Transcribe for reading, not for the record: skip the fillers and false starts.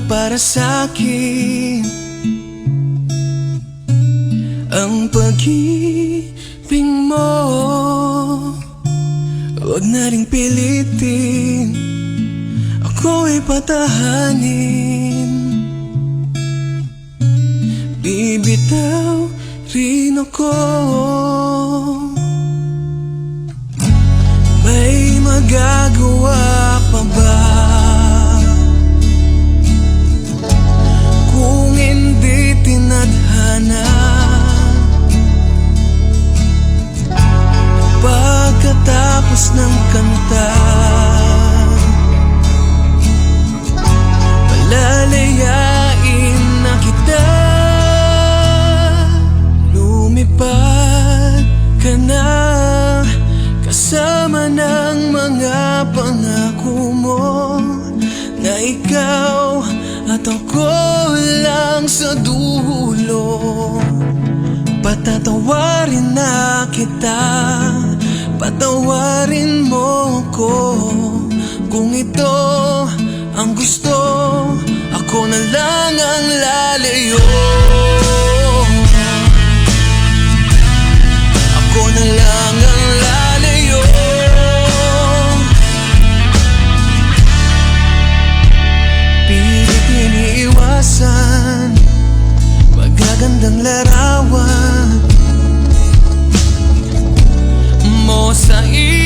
para sa'kin ang pag-ibig mo. Huwag na ring pilitin, ako'y patahanin. Bibitaw rin ako. May magagawa pa ba kung hindi tinadhana? Pagkatapos ng kanta, palalayain na kita. Lumipad ka na kasama ng mga pangako mo, na ikaw at ako lang sa dulo. Patatawarin na kita, patawarin mo ko. Kung ito ang gusto, ako na lang ang lalayo. Ako na lang ang lalayo. Pilit iniiwasan magagandang larawan mo sa iyo.